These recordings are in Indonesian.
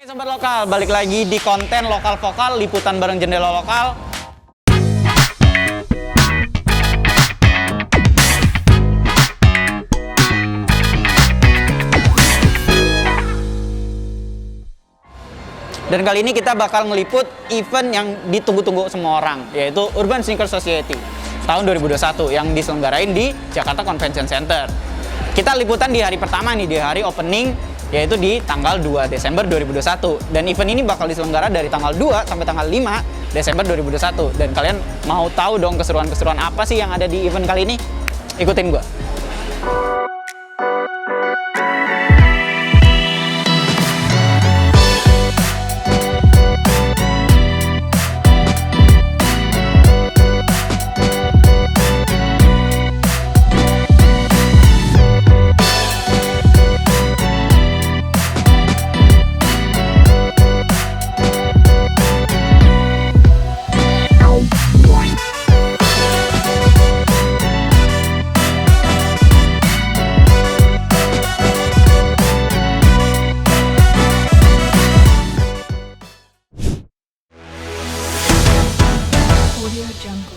Sobat lokal, balik lagi di konten lokal vokal, liputan bareng Jendela Lokal. Dan kali ini kita bakal ngeliput event yang ditunggu-tunggu semua orang, yaitu Urban Sneaker Society tahun 2021 yang diselenggarain di Jakarta Convention Center. Kita liputan di hari pertama nih, di hari opening, yaitu di tanggal 2 Desember 2021. Dan event ini bakal diselenggara dari tanggal 2 sampai tanggal 5 Desember 2021. Dan kalian mau tahu dong keseruan-keseruan apa sih yang ada di event kali ini? Ikutin gua. Audio Jungle.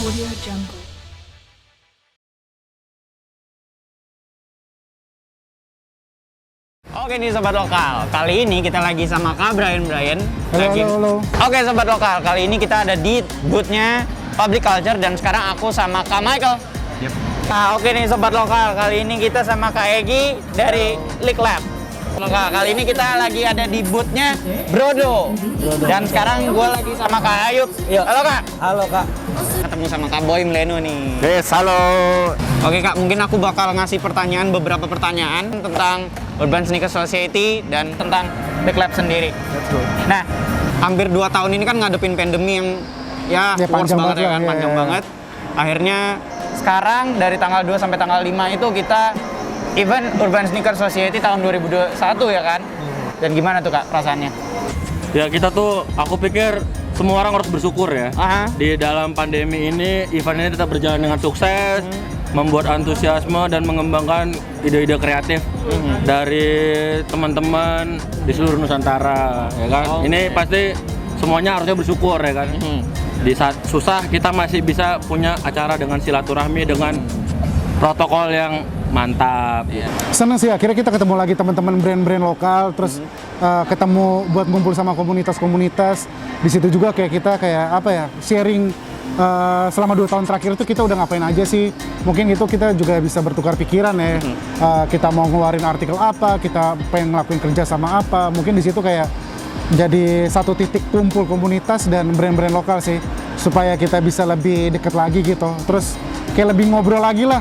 Audio Jungle. Oke nih sobat lokal, kali ini kita lagi sama Kak Brian. Halo. Oke sobat lokal, kali ini kita ada di booth-nya Public Culture dan sekarang aku sama Kak Michael. Yep. Nah oke nih sobat lokal, kali ini kita sama Kak Egi dari Leak Lab. Kak, kali ini kita lagi ada di booth-nya Brodo. Dan sekarang gue lagi sama Kak Ayub. Halo Kak. Halo Kak. Ketemu sama Kak Boy Mleno nih. Yes, halo. Oke Kak, mungkin aku bakal ngasih beberapa pertanyaan tentang Urban Sneaker Society dan tentang The Club sendiri. Let's go. Nah, hampir 2 tahun ini kan ngadepin pandemi yang ya worst panjang banget ya banget kan, lah, panjang iya. banget. Akhirnya sekarang dari tanggal 2 sampai tanggal 5 itu kita event Urban Sneaker Society tahun 2021 ya kan? Dan gimana tuh Kak perasaannya? Ya kita tuh, aku pikir semua orang harus bersyukur ya. Aha. Di dalam pandemi ini, event ini tetap berjalan dengan sukses, membuat antusiasme dan mengembangkan ide-ide kreatif dari teman-teman di seluruh Nusantara, ya kan? Oh, Ini pasti semuanya harusnya bersyukur ya kan. Di saat susah kita masih bisa punya acara dengan silaturahmi dengan protokol yang mantap. Senang sih akhirnya kita ketemu lagi teman-teman brand-brand lokal, terus ketemu buat ngumpul sama komunitas-komunitas. Di situ juga kayak kita kayak apa ya, sharing selama 2 tahun terakhir itu kita udah ngapain aja sih. Mungkin itu kita juga bisa bertukar pikiran ya. Kita mau ngeluarin artikel apa, kita pengen ngelakuin kerja sama apa. Mungkin di situ kayak jadi satu titik kumpul komunitas dan brand-brand lokal sih, supaya kita bisa lebih deket lagi gitu. Terus kayak lebih ngobrol lagi lah.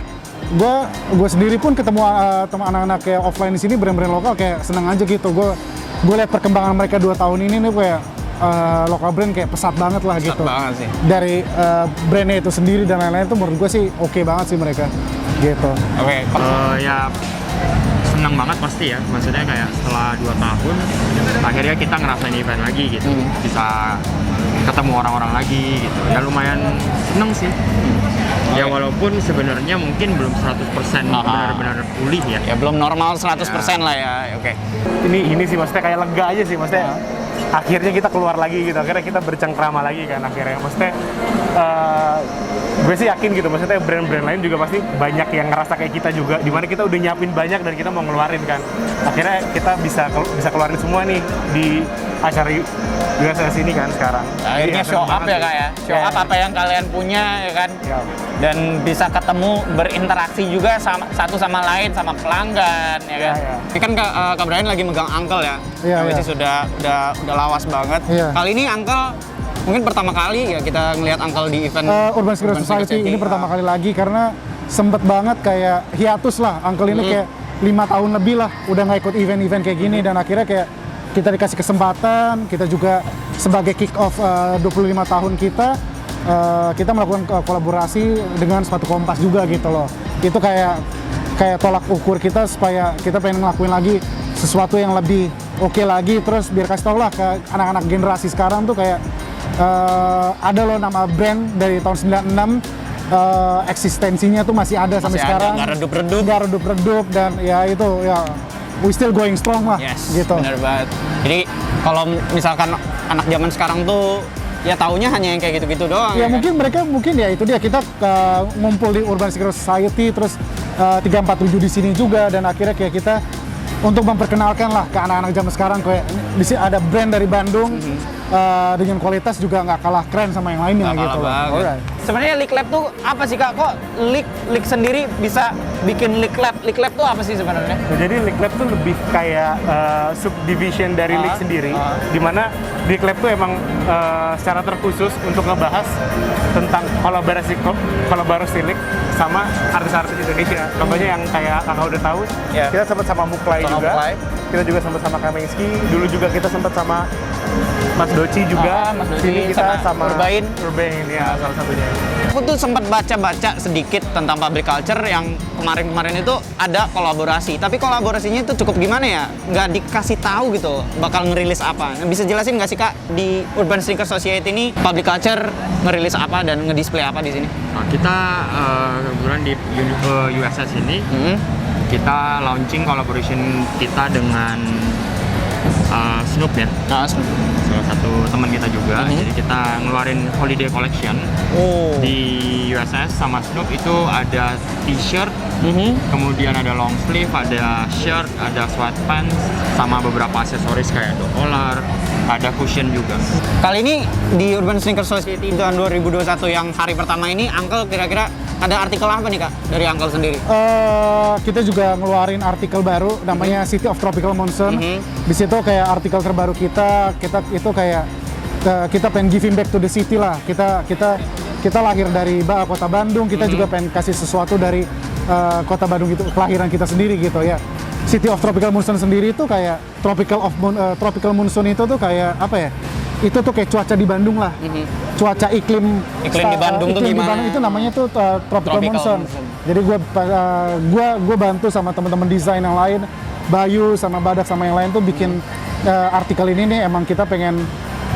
Gue sendiri pun ketemu teman anak-anak kayak offline di sini, brand-brand lokal, kayak seneng aja gitu. Gue lihat perkembangan mereka 2 tahun ini nih, kayak lokal brand kayak pesat banget lah gitu. banget sih. Dari brandnya itu sendiri dan lain-lain itu menurut gue sih oke banget sih mereka gitu. Oke. Ya senang banget pasti ya, maksudnya kayak setelah 2 tahun akhirnya kita ngerasain event lagi gitu, bisa ketemu orang-orang lagi gitu, ya lumayan seneng sih. Ya walaupun sebenarnya mungkin belum 100% benar-benar pulih ya. Ya belum normal 100% lah ya. Oke. Ini sih maksudnya kayak lega aja sih, maksudnya akhirnya kita keluar lagi gitu, akhirnya kita bercengkrama lagi kan akhirnya. Maksudnya gue sih yakin gitu, maksudnya brand-brand lain juga pasti banyak yang ngerasa kayak kita juga, dimana kita udah nyiapin banyak dan kita mau ngeluarin kan. Akhirnya kita bisa keluarin semua nih di acara USS ini kan sekarang. Akhirnya Jadi, show seneng up banget ya sih. Kak ya. Show Iya. up apa yang kalian punya ya kan. Iya. Dan bisa ketemu, berinteraksi juga sama satu sama lain, sama pelanggan ya kan. Iya. Ini kan Kak Brian lagi megang Uncle ya. Iya, Yang iya. sih udah lawas banget. Iya. Kali ini Uncle mungkin pertama kali ya kita ngelihat Uncle di event Urban Sneaker Society ini pertama kali lagi, karena sempet banget kayak hiatus lah. Uncle ini kayak 5 tahun lebih lah udah nggak ikut event-event kayak gini, dan akhirnya kayak kita dikasih kesempatan, kita juga sebagai kick off 25 tahun kita melakukan kolaborasi dengan sepatu Kompas juga gitu loh. Itu kayak tolak ukur kita supaya kita pengen ngelakuin lagi sesuatu yang lebih oke lagi, terus biar kasih tau lah ke anak-anak generasi sekarang tuh kayak ada loh nama brand dari tahun 96, eksistensinya tuh masih ada sampai Masih ada, sekarang. nggak redup-redup. Nggak redup-redup, dan ya itu ya we still going strong lah. Yes, gitu. bener banget. Jadi kalau misalkan anak zaman sekarang tuh ya taunya hanya yang kayak gitu-gitu doang. Ya kan? mungkin ya itu dia, kita ngumpul di Urban Sneaker Society, terus 347 di sini juga, dan akhirnya kayak kita untuk memperkenalkan lah ke anak-anak zaman sekarang kayak di sini ada brand dari Bandung dengan kualitas juga nggak kalah keren sama yang lainnya Nggak gitu kalah loh. banget. Alright. Sebenarnya League Lab tuh apa sih Kak? Kok League sendiri bisa bikin League Lab? League Lab tuh apa sih sebenarnya? Nah, jadi League Lab tuh lebih kayak subdivision dari League sendiri, di mana League Lab tuh emang secara terkhusus untuk ngebahas tentang kolaborasi League sama artis-artis Indonesia. Contohnya yang kayak kakak udah tahu, Yeah. kita sempat sama Muklai Sama juga, Muklai. kita juga sempat sama Kamengski, dulu juga kita sempat sama Mas Doci juga, Mas Doci, sini kita sama sama Urbain. Urbain ya salah satunya. Aku tuh sempat baca-baca sedikit tentang public culture yang kemarin-kemarin itu ada kolaborasi. Tapi kolaborasinya itu cukup gimana ya? Nggak dikasih tahu gitu bakal ngerilis apa. Nah, bisa jelasin nggak sih Kak di Urban Sneaker Society ini public culture ngerilis apa dan ngedisplay apa di sini? Nah, kita kebetulan di USS ini kita launching collaboration kita dengan Snoop ya, Nah, salah satu teman kita juga. Jadi kita ngeluarin holiday collection oh. di USS sama Snoop. Itu ada t-shirt, kemudian ada long sleeve, ada shirt, ada sweatpants, sama beberapa aksesoris kayak collar, ada cushion juga. Kali ini di Urban Sneaker Society tahun 2021 yang hari pertama ini, Uncle kira-kira ada artikel apa nih Kak dari Uncle sendiri? Kita juga ngeluarin artikel baru namanya City of Tropical Monsoon. Di situ kayak artikel terbaru kita itu kayak kita pengen giving back to the city lah. Kita lahir dari kota Bandung, kita juga pengen kasih sesuatu dari kota Bandung itu, kelahiran kita sendiri gitu ya. City of Tropical Monsoon sendiri itu kayak tropical monsoon itu tuh kayak apa ya? Itu tuh kayak cuaca di Bandung lah. Cuaca iklim Iklim di Bandung tuh iklim di gimana? Bandung itu namanya tuh tropical monsoon. monsoon. Jadi gue bantu sama teman-teman desain yang lain, Bayu sama Badak sama yang lain tuh bikin artikel ini nih, emang kita pengen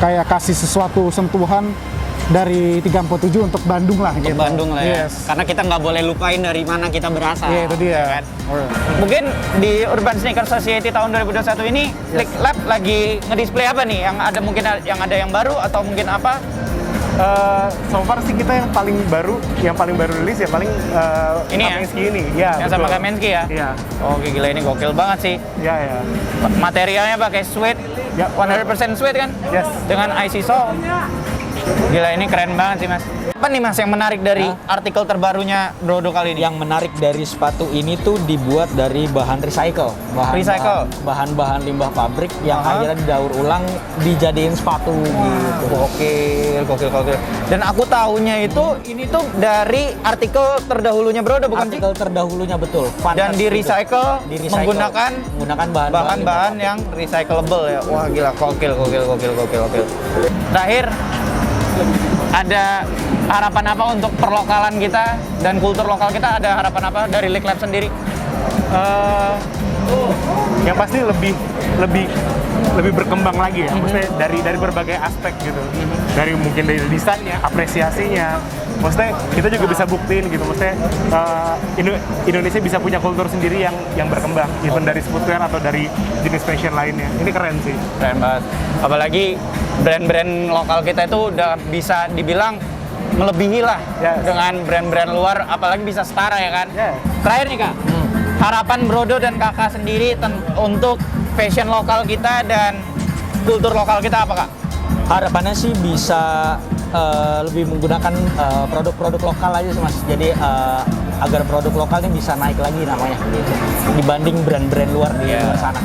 kayak kasih sesuatu sentuhan dari 347 untuk Bandung lah Untuk gitu. Bandung lah ya. Yes. Karena kita nggak boleh lupain dari mana kita berasal. Iya, itu dia. ya kan? Mungkin di Urban Sneaker Society tahun 2021 ini League Lab lagi ngedisplay apa nih? Yang ada mungkin yang baru atau mungkin apa? So far sih kita yang paling baru rilis ya paling Ini ya? Kamengski ini. Ya, Yang betul. sama Kamensky ya? Iya. Oke, gila ini gokil banget sih. Ya, ya. Materialnya pakai suede, Ya. 100% suede kan? Yes. Dengan IC sole. Gila, ini keren banget sih, Mas. Apa nih, Mas, yang menarik dari artikel terbarunya Brodo kali ini? Yang menarik dari sepatu ini tuh dibuat dari bahan recycle. Bahan-bahan limbah pabrik yang akhirnya didaur ulang dijadiin sepatu gitu. Gokil. Dan aku tahunya itu ini tuh dari artikel terdahulunya Brodo, bukan sih? Artikel terdahulunya betul. Dan di recycle menggunakan bahan-bahan yang recyclable ya. Wah, gila, gokil. Terakhir, ada harapan apa untuk perlokalan kita dan kultur lokal kita? Ada harapan apa dari Lick Lab sendiri? Yang pasti lebih berkembang lagi ya, maksudnya dari berbagai aspek gitu, dari mungkin dari desainnya, apresiasinya, maksudnya kita juga bisa buktiin gitu, maksudnya Indonesia bisa punya kultur sendiri yang berkembang, even dari footwear atau dari jenis fashion lainnya. Ini keren sih. Keren banget. Apalagi brand-brand lokal kita itu udah bisa dibilang melebihi lah dengan brand-brand luar, apalagi bisa setara ya kan. Terakhir nih Kak, harapan Brodo dan Kakak sendiri untuk fashion lokal kita dan kultur lokal kita apa Kak? Harapannya sih bisa lebih menggunakan produk-produk lokal aja sih Mas. Jadi agar produk lokalnya bisa naik lagi namanya gitu. Dibanding brand-brand luar di luar sana.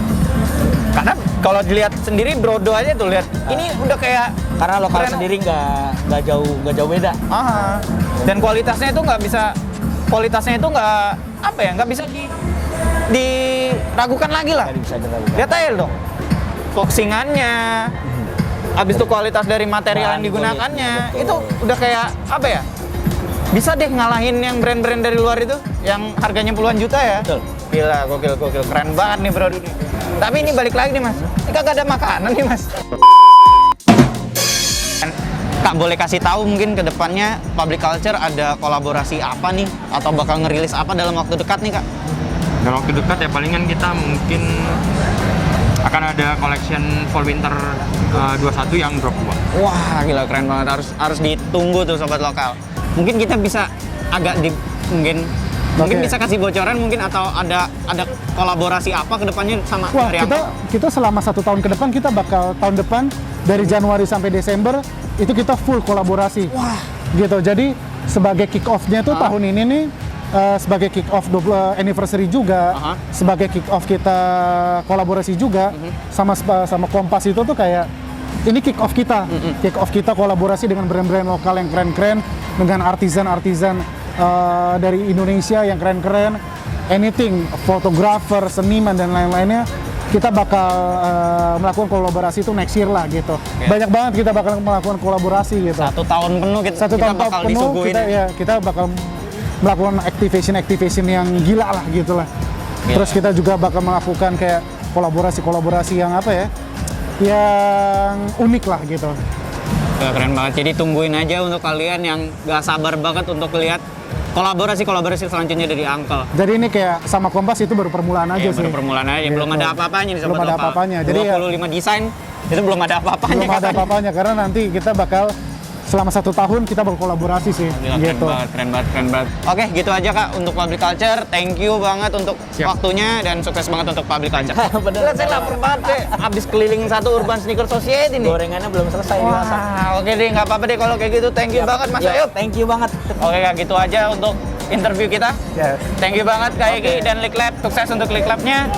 Karena kalau dilihat sendiri Brodo aja tuh lihat ini udah kayak karena lokal sendiri nggak jauh beda. Dan kualitasnya itu nggak bisa nggak bisa diragukan lagi lah. Nggak bisa diragukan. Detail dong. Boxingannya, habis itu kualitas dari material yang digunakannya, itu udah kayak apa ya? Bisa deh ngalahin yang brand-brand dari luar itu yang harganya puluhan juta ya. Betul. Gila, gokil, keren banget nih Bro. Tapi ini balik lagi nih Mas, ini kagak ada makanan nih Mas. Kak, boleh kasih tahu mungkin ke depannya Public Culture ada kolaborasi apa nih? Atau bakal ngerilis apa dalam waktu dekat nih Kak? Dalam waktu dekat ya palingan kita mungkin akan ada collection Fall Winter 21 yang drop 2. Wah, gila keren banget. Harus ditunggu tuh sobat lokal. Mungkin kita bisa agak mungkin bisa kasih bocoran mungkin atau ada kolaborasi apa ke depannya sama Wah, Arianto? kita selama 1 tahun ke depan kita bakal tahun depan dari Januari sampai Desember itu kita full kolaborasi. Wah, gitu. Jadi sebagai kick off-nya tuh tahun ini nih sebagai kick off anniversary juga, sebagai kick off kita kolaborasi juga sama Kompas itu tuh kayak ini kick off kita. Kick off kita kolaborasi dengan brand-brand lokal yang keren-keren, dengan artisan-artisan dari Indonesia yang keren-keren, anything, fotografer, seniman dan lain-lainnya. Kita bakal melakukan kolaborasi itu next year lah gitu. Banyak banget kita bakal melakukan kolaborasi gitu. 1 tahun penuh kita bakal disuguhin. Kita bakal melakukan activation yang gila lah gitu lah. Terus kita juga bakal melakukan kayak kolaborasi yang apa ya, yang unik lah gitu. Keren banget. Jadi tungguin aja untuk kalian yang gak sabar banget untuk lihat kolaborasi selanjutnya dari Uncle. Jadi ini kayak sama Kompas itu baru permulaan aja sih. Baru permulaan aja, belum ada apa-apanya nih sobat Belum ada lokal. apa-apanya. Jadi 25 desain itu belum ada apa-apanya. Belum ada apa-apanya karena nanti kita bakal selama 1 tahun kita berkolaborasi sih. Gila, gitu. keren banget. Oke, gitu aja Kak untuk Public Culture. Thank you banget untuk waktunya dan sukses banget untuk Public Culture. Bener, saya lapar banget deh. Abis keliling 1 Urban Sneaker Society nih. Gorengannya belum selesai dimasak. Oke deh, nggak apa-apa deh kalau kayak gitu. Thank you banget Mas Ayub. Thank you banget. Oke Kak, gitu aja untuk interview kita. Thank you banget Kak Egi dan Lick Lab. Sukses untuk Lick Lab-nya.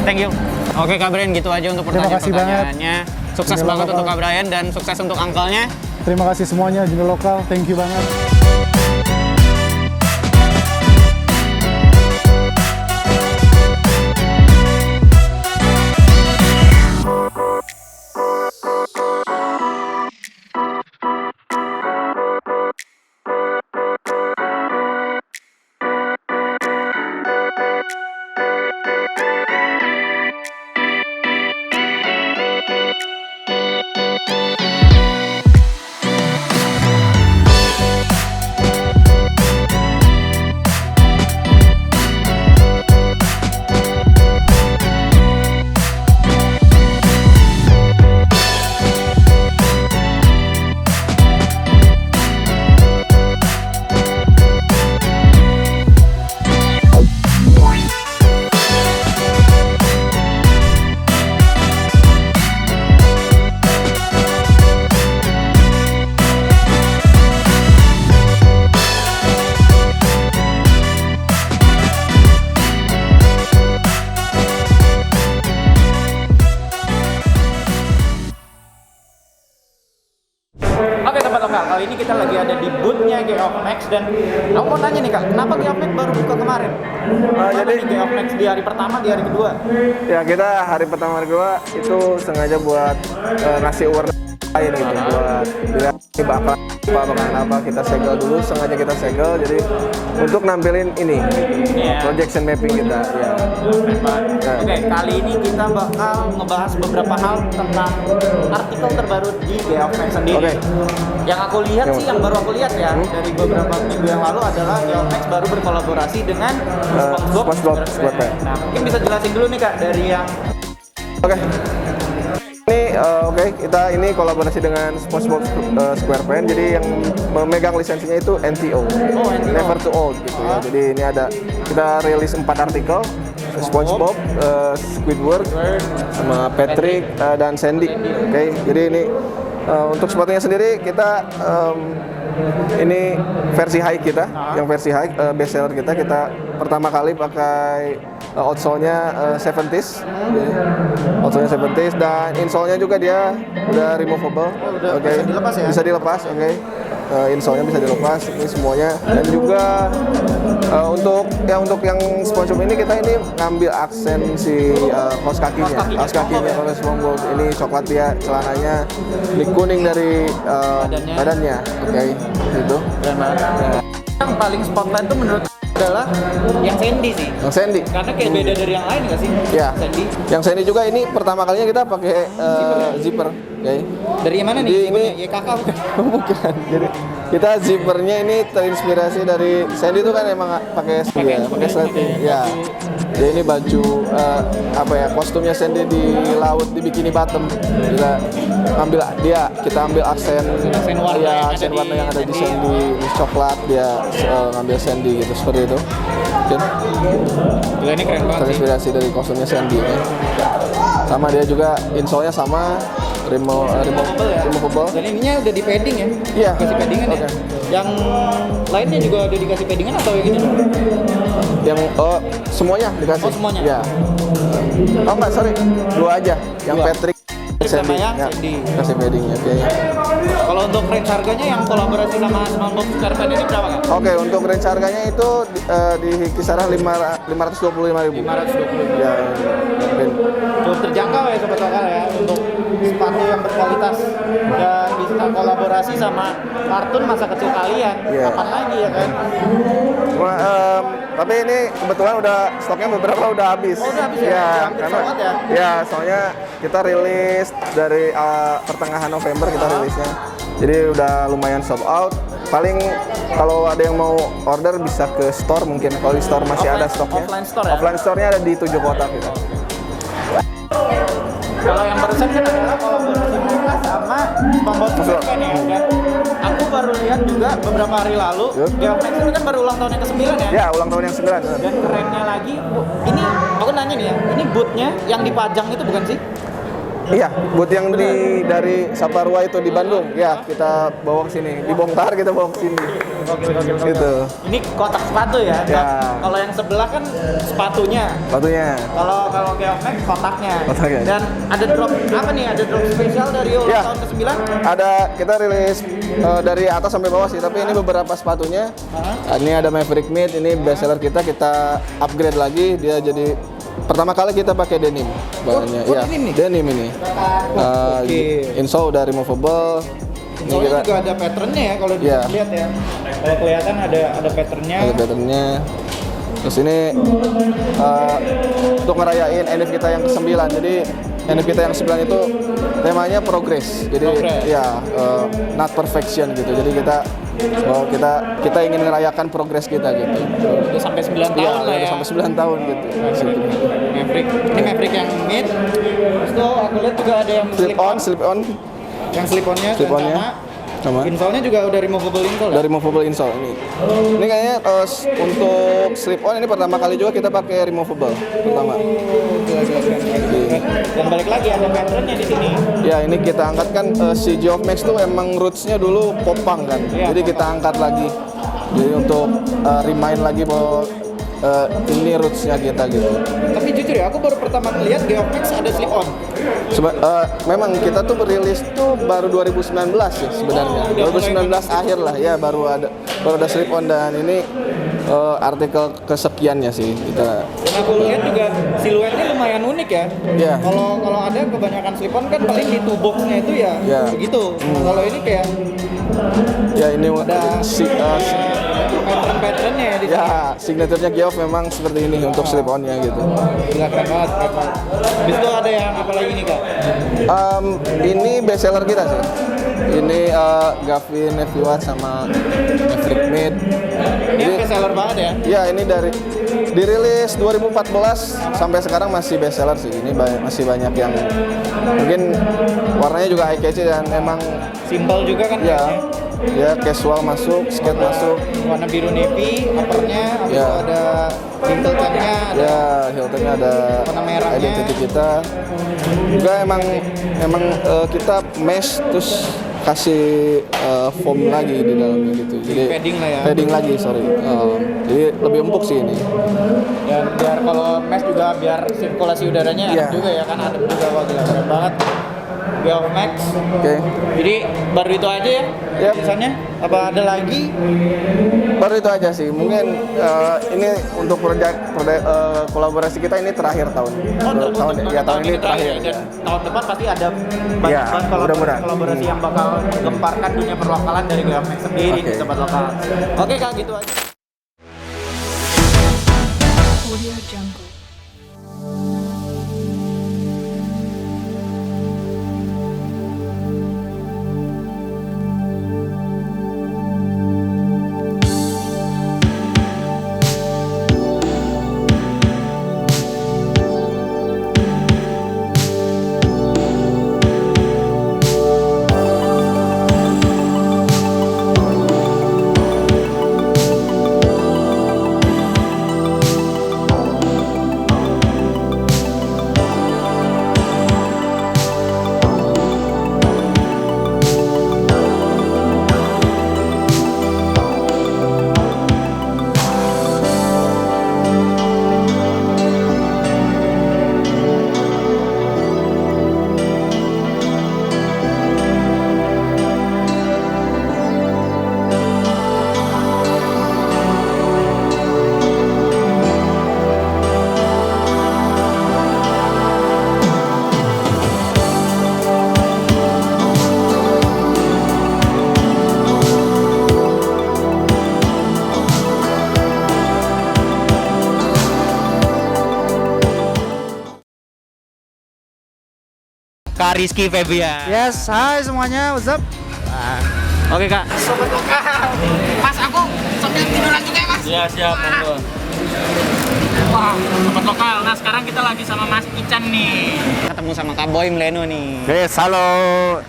Thank you. Oke Kak Brian, gitu aja untuk pertanyaan-pertanyaannya. Sukses banget untuk Kak Brian dan sukses untuk uncle-nya. Terima kasih semuanya Junior Lokal. Thank you banget. Kak, kali ini kita lagi ada di booth-nya Geoff Max dan aku mau nanya nih Kak, kenapa Geoff Max baru buka kemarin? Jadi Geoff Max di hari pertama, di hari kedua? Ya kita hari pertama hari kedua itu sengaja buat ngasih awareness lain gitu, buat bilang ini bakalan apa kita segel dulu, sengaja kita segel jadi untuk nampilin ini projection mapping kita ya. Oke, kali ini kita bakal ngebahas beberapa hal tentang artikel terbaru di Geoff Max sendiri. Yang aku lihat sih, yang baru aku lihat ya dari beberapa minggu yang lalu adalah Geoff Max baru berkolaborasi dengan SpongeBob SquarePants. Nah, mungkin bisa jelasin dulu nih Kak dari yang Ini kita ini kolaborasi dengan SpongeBob SquarePants. Jadi yang memegang lisensinya itu NTO, Never Too Old gitu ya. Jadi ini ada kita rilis 4 artikel, SpongeBob, Squidward, sama Patrick dan Sandy. Jadi ini untuk sepatunya sendiri kita ini versi high kita, yang versi high best seller kita pertama kali pakai outsole-nya 70s, outsole-nya 70s dan insole-nya juga dia udah removable, bisa dilepas ya? Bisa dilepas, insole-nya bisa dilepas, ini semuanya dan juga untuk yang SpongeBob ini kita ini ngambil aksen si kaos kakinya kalau SpongeBob ini coklat dia celananya, ini kuning dari badannya, gitu. Keren banget. Yang paling spotlight tuh menurut adalah yang Sandy sih. Yang Sandy. Karena kayak beda dari yang lain nggak sih? Ya. Sandy. Yang Sandy juga ini pertama kalinya kita pakai zipper. Dari mana nih? Ini YKK bukan? bukan. Jadi kita zippernya ini terinspirasi dari Sandy itu kan emang pakai sleting. Ya. Jadi ini baju kostumnya Sandy di laut di Bikini Bottom. Kita ambil aksen warna yang ada di Sandy, di coklat dia ngambil Sandy gitu seperti itu. Gila, ini keren banget. Terinspirasi dari kostumnya Sandy ya. Sama dia juga insole-nya sama removable. Dan ininya udah di padding ya? Iya. Dikasih paddingan ya? Yang lainnya juga udah dikasih paddingan atau yang ini? Yang semuanya dikasih. Oh, semuanya? Iya. Oh enggak, sorry. Dua aja. Yang Dua. Patrick Sama yang Sandy. Kasih paddingnya, Kalau untuk range harganya yang kolaborasi sama SpongeBob SquarePants ini berapa Kak? Untuk range harganya itu di kisaran 525.000. 520. Ya, Cukup terjangkau ya Sobat Lokal ya untuk sepatu yang berkualitas dan bisa kolaborasi sama kartun masa kecil kalian. Iya. Kapan lagi ya kan? Cuma, tapi ini kebetulan stoknya beberapa udah habis. Oh, udah habis ya? Hampir sold out ya? Ya, soalnya kita rilis dari pertengahan November kita rilisnya. Jadi udah lumayan sold out. Paling kalau ada yang mau order bisa ke store mungkin. Kalau di store masih ada stoknya. Offline store ya? Offline store-nya ada di 7 kota kita. Kalau yang barusan kan adalah kolaborasi mereka sama SpongeBob SquarePants ya. Dan aku baru lihat juga beberapa hari lalu Geoff Max ini kan baru ulang tahun yang ke-9 ya? Ya, ulang tahun yang 9. Dan kerennya lagi, ini aku nanya nih ya, ini bootnya yang dipajang itu bukan sih? Iya, booth yang dari Saparua itu di Bandung. Ya, kita bawa ke sini. Dibongkar kita bawa ke sini. Gitu. Ini kotak sepatu ya. Ya. Nah, kalau yang sebelah kan sepatunya. Kalau Geoff Max kotaknya. Dan ada drop apa nih? Ada drop spesial dari ulang tahun ke-9? Ada, kita rilis dari atas sampai bawah sih, tapi ini beberapa sepatunya. Ini ada Maverick Mid, ini best seller kita upgrade lagi, dia jadi pertama kali kita pakai denim bahannya. Denim ini. Insole udah removable. Soalnya juga ada patternnya ya kalau dilihat ya. Kalau kelihatan ada patternnya. Ada patternnya. Terus ini untuk ngerayain NF kita yang ke-9. Jadi NF kita yang 9 itu temanya progress. Jadi not perfection gitu. Jadi kita ingin ngerayakan progress kita gitu. Udah sampai 9 tahun lah ya. Udah sampai 9 tahun gitu. Maverick. Ini Maverick yang mid. Terus tuh aku lihat juga ada yang slip on. Yang slip-onnya sama. Insole-nya juga udah removable insole. Dari removable insole ini. Ini kayaknya untuk slip on ini pertama kali juga kita pakai removable pertama. Dan balik lagi ada patternnya di sini. Ya, ini kita angkat kan si Geoff Max tuh emang roots-nya dulu popang kan. Jadi kita angkat lagi. Jadi untuk remind lagi bahwa ini roots-nya kita gitu. Tapi jujur ya, aku baru pertama lihat Geomax ada slip on. Memang kita tuh rilis tuh baru 2019 sih sebenarnya. 2019 akhir lah ya, baru ada slip on, dan ini artikel kesekiannya sih kita. Dan aku lihat juga siluetnya lumayan unik ya. Iya. Kalau ada kebanyakan slip on kan paling di boxnya itu ya, Iya. begitu. Kalau ini kayak Ya ini ada pattern-patternnya ya di sini. ya signaturenya Geoff memang seperti ini untuk slip on-nya gitu. Gila, keren banget, keren banget. Habis itu ada yang apa lagi nih Kak? Ini best seller kita sih. Ini Gavin, Neviwat sama Maverick Mid. Ini best seller banget ya? Ya, ini dirilis 2014 sampai sekarang masih best seller sih. Ini masih banyak yang mungkin warnanya juga eye catchy dan emang Simpel juga kan? ya casual masuk, skate masuk. Warna biru navy, uppernya, habis Ya. itu ada Hilton nya, ada Ya, Hiltonnya ada warna merahnya. identity kita. Juga emang kita mesh terus kasih foam lagi di dalamnya gitu. Jadi padding lah ya. Padding lagi, sorry. Jadi lebih empuk sih ini. Dan biar kalau mesh juga biar sirkulasi udaranya enak Iya. juga ya kan, adem juga. Wah gila, keren banget. Geomax. Oke. Jadi baru itu aja ya? Yap. Tulisannya? Apa ada lagi? Baru itu aja sih. Mungkin ini untuk kolaborasi kita ini terakhir tahun. Tahun ini terakhir. Dan Ya. tahun depan pasti ada banyak Ya, banget mudah-mudahan. kolaborasi yang bakal gemparkan dunia perlokalan dari Geomax sendiri di Oke. tempat lokal. Oke Kak, gitu aja. Audio Jungle. Kak Rizky Febian. Yes, hai semuanya, what's up? Oke Kak. Sobat lokal. Mas, aku sambil tiduran juga ya Mas. Iya, siap, monggo. Wah, sobat lokal. Nah, sekarang kita lagi sama Mas Ican nih. Ketemu sama Kak Boy Mleno nih. Yes, halo.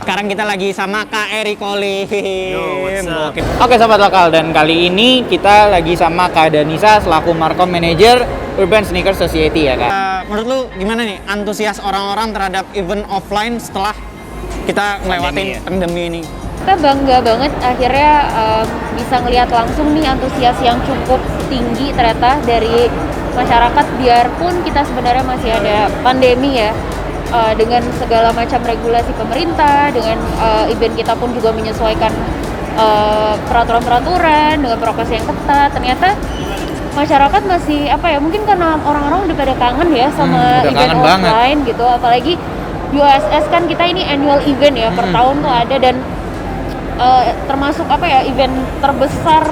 Sekarang kita lagi sama Kak Eri Kolim. what's up? Oke sobat lokal, dan kali ini kita lagi sama Kak Danisa selaku Markom Manager Urban Sneaker Society ya Kak. Menurut lu gimana nih antusias orang-orang terhadap event offline setelah kita ngelewatin pandemi ini? Kita bangga banget akhirnya bisa ngelihat langsung nih antusias yang cukup tinggi ternyata dari masyarakat, biarpun kita sebenarnya masih ada pandemi ya, dengan segala macam regulasi pemerintah, dengan event kita pun juga menyesuaikan peraturan-peraturan dengan prokes yang ketat. Ternyata masyarakat masih apa ya, mungkin karena orang-orang udah pada kangen ya sama udah event kangen banget. offline gitu, apalagi USS kan kita ini annual event ya, per tahun tuh ada, dan termasuk apa ya, event terbesar,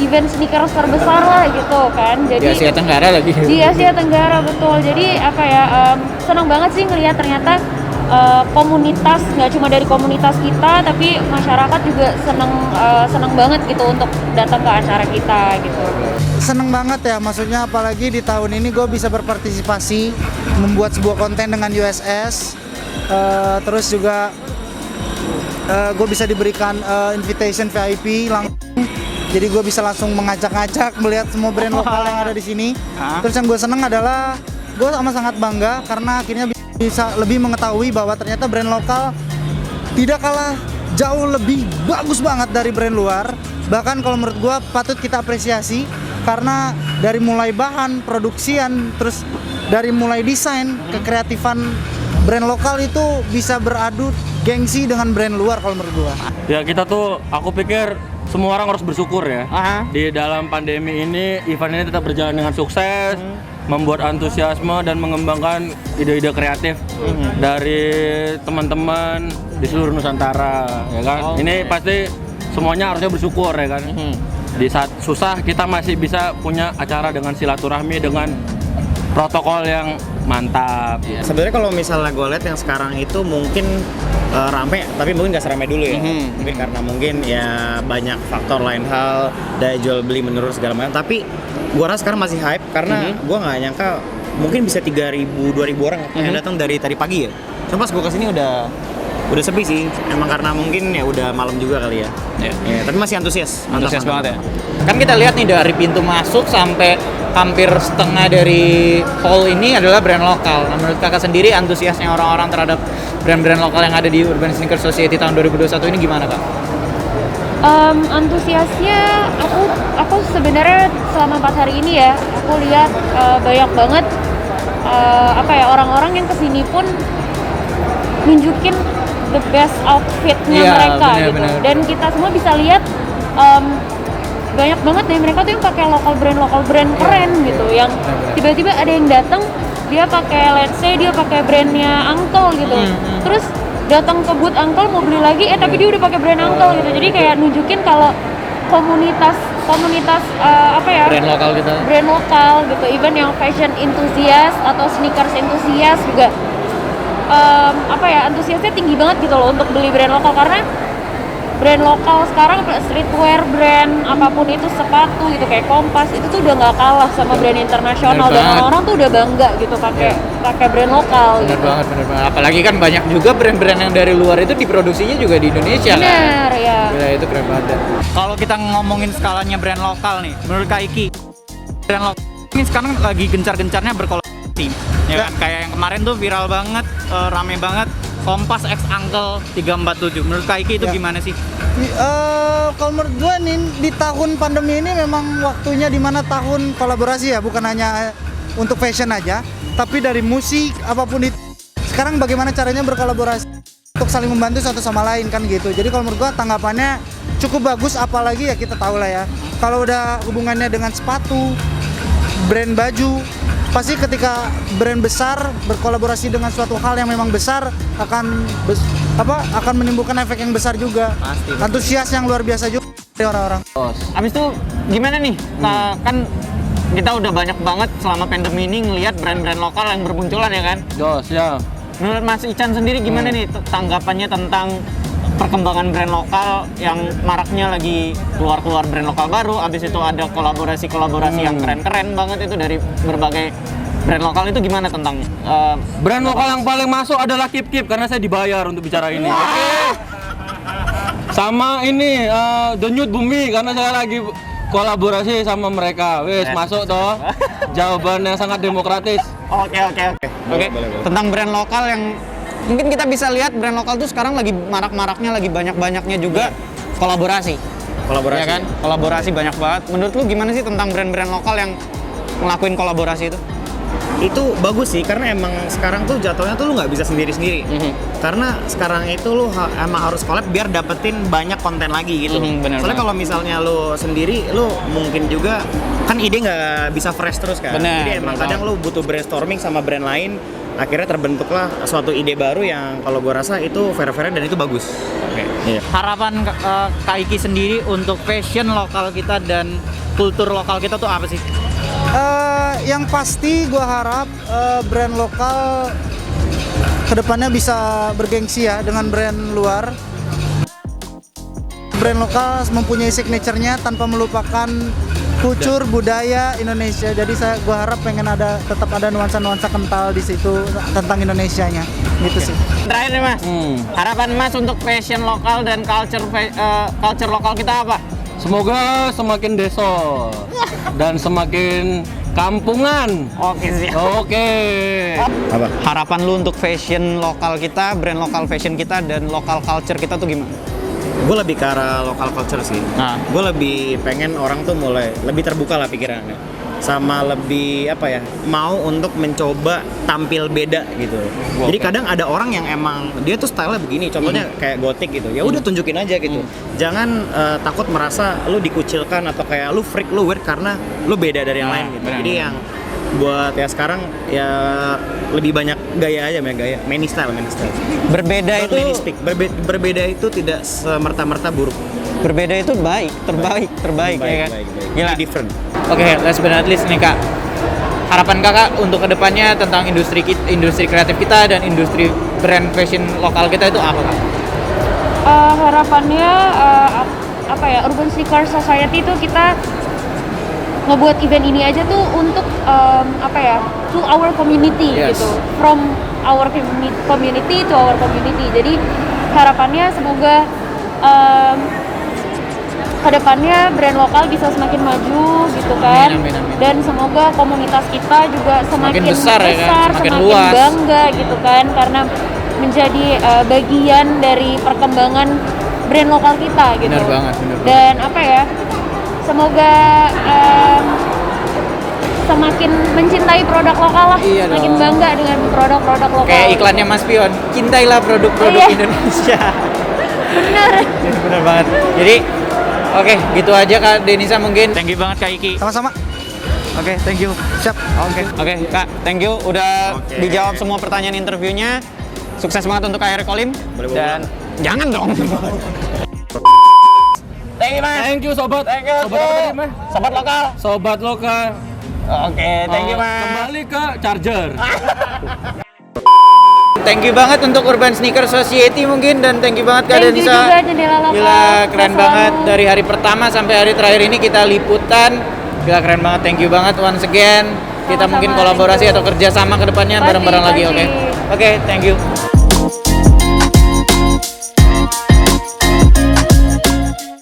event sneakers terbesar lah gitu kan. Jadi Di Asia Tenggara lagi. di Asia Tenggara, betul. Jadi apa ya, senang banget sih ngelihat ternyata komunitas, nggak cuma dari komunitas kita, tapi masyarakat juga senang banget gitu untuk datang ke acara kita gitu. Seneng banget ya, maksudnya apalagi di tahun ini gue bisa berpartisipasi membuat sebuah konten dengan USS. Terus juga gue bisa diberikan invitation VIP langsung, jadi gue bisa langsung mengajak-ngajak melihat semua brand lokal yang ada di sini. Terus yang gue seneng adalah gue amat sangat bangga karena akhirnya bisa lebih mengetahui bahwa ternyata brand lokal tidak kalah jauh lebih bagus banget dari brand luar. Bahkan kalau menurut gue patut kita apresiasi karena dari mulai bahan, produksian, terus dari mulai desain, kekreatifan brand lokal itu bisa beradu gengsi dengan brand luar kalau menurut gua. Ya kita tuh, aku pikir semua orang harus bersyukur ya. Di dalam pandemi ini, event ini tetap berjalan dengan sukses, membuat antusiasme dan mengembangkan ide-ide kreatif dari teman-teman di seluruh Nusantara, ya kan? Ini pasti semuanya harusnya bersyukur ya kan. Di saat susah kita masih bisa punya acara dengan silaturahmi dengan protokol yang mantap. Ya, sebenarnya kalau misalnya gue lihat yang sekarang itu mungkin rame, tapi mungkin nggak seramai dulu ya. Mungkin karena mungkin ya banyak faktor lain hal, daya jual beli menurun segala macam. Tapi gue rasa sekarang masih hype karena gue nggak nyangka mungkin bisa 3.000 2.000 orang yang datang dari tadi pagi ya. Cuma pas gue kesini udah sepi sih. Emang karena mungkin ya udah malam juga kali ya. Ya, tapi masih antusias. Antusias banget ya. Kan kita lihat nih dari pintu masuk sampai hampir setengah dari hall ini adalah brand lokal. Nah, menurut kakak sendiri antusiasnya orang-orang terhadap brand-brand lokal yang ada di Urban Sneaker Society tahun 2021 ini gimana kak? Antusiasnya aku sebenarnya selama 4 hari ini ya aku lihat banyak banget orang-orang yang kesini pun nunjukin the best outfitnya mereka gitu. Dan kita semua bisa lihat banyak banget dari mereka tuh yang pakai lokal brand keren gitu, yang tiba-tiba ada yang datang dia pakai, let's say dia pakai brandnya Uncle gitu, terus datang ke booth Uncle mau beli lagi, tapi dia udah pakai brand Uncle gitu. Jadi kayak nunjukin kalau komunitas brand lokal gitu, even yang fashion enthusiast atau sneakers enthusiast juga antusiasnya tinggi banget gitu loh untuk beli brand lokal, karena brand lokal sekarang streetwear brand apapun itu, sepatu gitu kayak Kompas itu tuh udah nggak kalah sama brand internasional, dan orang-orang tuh udah bangga gitu pakai brand lokal. Bener banget. Apalagi kan banyak juga brand-brand yang dari luar itu diproduksinya juga di Indonesia. Bener ya. Gila, itu keren banget. Kalau kita ngomongin skalanya brand lokal nih, menurut Kak Iki, brand lokal ini sekarang lagi gencar-gencarnya berkolaborasi. Ya kan, kayak yang kemarin tuh viral banget, rame banget. Kompas X Uncle 347. Menurut Kak Iki itu gimana sih? Kalau menurut gue nih di tahun pandemi ini memang waktunya dimana tahun kolaborasi ya, bukan hanya untuk fashion aja, tapi dari musik apapun itu. Sekarang bagaimana caranya berkolaborasi untuk saling membantu satu sama lain kan gitu. Jadi kalau menurut gue tanggapannya cukup bagus, apalagi ya kita tahu lah ya. Kalau udah hubungannya dengan sepatu, brand baju, pasti ketika brand besar berkolaborasi dengan suatu hal yang memang besar akan menimbulkan efek yang besar juga. Pasti. Antusias yang luar biasa juga dari orang-orang. Abis itu gimana nih? Kan kita udah banyak banget selama pandemi ini ngelihat brand-brand lokal yang bermunculan ya kan? Ya. Menurut Mas Ican sendiri gimana nih tanggapannya tentang perkembangan brand lokal yang maraknya lagi keluar brand lokal baru, abis itu ada kolaborasi yang keren-keren banget itu dari berbagai brand lokal, itu gimana tentang brand lokal yang paling masuk adalah Kip karena saya dibayar untuk bicara ini. Sama ini The Nude Bumi karena saya lagi kolaborasi sama mereka. Masuk toh. Jawaban yang sangat demokratis. Oke. Tentang brand lokal yang mungkin kita bisa lihat brand lokal tuh sekarang lagi marak-maraknya, lagi banyak-banyaknya juga kolaborasi ya kan? Kolaborasi banyak banget. Menurut lu gimana sih tentang brand-brand lokal yang ngelakuin kolaborasi itu? Itu bagus sih, karena emang sekarang tuh jatuhnya tuh lu nggak bisa sendiri-sendiri. Karena sekarang itu lu emang harus collab biar dapetin banyak konten lagi gitu. Soalnya kalau misalnya lu sendiri, lu mungkin juga kan ide nggak bisa fresh terus kan. Jadi emang kadang lu butuh brainstorming sama brand lain, akhirnya terbentuklah suatu ide baru yang kalau gue rasa itu fair-fair dan itu bagus. Harapan Kak Iki sendiri untuk fashion lokal kita dan kultur lokal kita tuh apa sih? Yang pasti gue harap brand lokal kedepannya bisa bergengsi ya dengan brand luar. Brand lokal mempunyai signature-nya tanpa melupakan kultur budaya Indonesia. Jadi gue harap tetap ada nuansa-nuansa kental di situ tentang Indonesianya. Gitu sih. Terakhir nih Mas, harapan Mas untuk fashion lokal dan culture lokal kita apa? Semoga semakin deso dan semakin kampungan. Oke. Apa? Harapan lu untuk fashion lokal kita, brand lokal fashion kita dan lokal culture kita tuh gimana? gue lebih ke arah local culture sih. Gue lebih pengen orang tuh mulai lebih terbuka lah pikirannya, sama lebih apa ya, mau untuk mencoba tampil beda gitu. Jadi kadang ada orang yang emang dia tuh style-nya begini, contohnya kayak gotik gitu. Ya udah tunjukin aja gitu. Jangan takut merasa lu dikucilkan atau kayak lu freak, lu weird karena lu beda dari yang lain gitu. Jadi yang buat ya sekarang ya lebih banyak gaya aja, gaya many style. Berbeda itu berbeda itu tidak semerta-merta buruk. Berbeda itu baik, terbaik ya kan. Gila. Different. Oke, last but not least nih Kak. Harapan Kakak untuk kedepannya tentang industri kreatif kita dan industri brand fashion lokal kita itu apa Kak? Harapannya apa ya, Urban Sneaker Society itu kita ngebuat event ini aja tuh untuk apa ya, to our community gitu, from our community to our community. Jadi harapannya semoga kedepannya brand lokal bisa semakin maju gitu kan. Amin. Dan semoga komunitas kita juga semakin besar semakin semakin luas, bangga gitu kan, karena menjadi bagian dari perkembangan brand lokal kita gitu. Benar banget. Dan apa ya, semoga semakin mencintai produk lokal lah, semakin bangga dengan produk-produk lokal. Kayak iklannya Mas Pion, cintailah produk-produk Indonesia. Bener banget. Jadi oke, gitu aja Kak Denisa mungkin. Thank you banget Kak Iki. Sama-sama. Oke, thank you. Siap. Oke Kak, thank you udah dijawab semua pertanyaan interviewnya. Sukses banget untuk KR Kolim. Dan jangan dong. Thank you Mas. Thank you sobat. Thank you. Sobat apa tadi, Mas? Sobat lokal. Sobat lokal. Oke, thank you Mas. Kembali ke charger. Thank you banget untuk Urban Sneaker Society mungkin, dan thank you banget Kak Thank you Denisa. juga Jendela Lokal. Gila, keren Selalu. banget dari hari pertama sampai hari terakhir ini kita liputan. Gila, keren banget. Thank you banget once again. Kita Sama-sama, mungkin kolaborasi thank you. atau kerjasama ke depannya Pasti, bareng-bareng lagi, oke? pasti. Oke, thank you.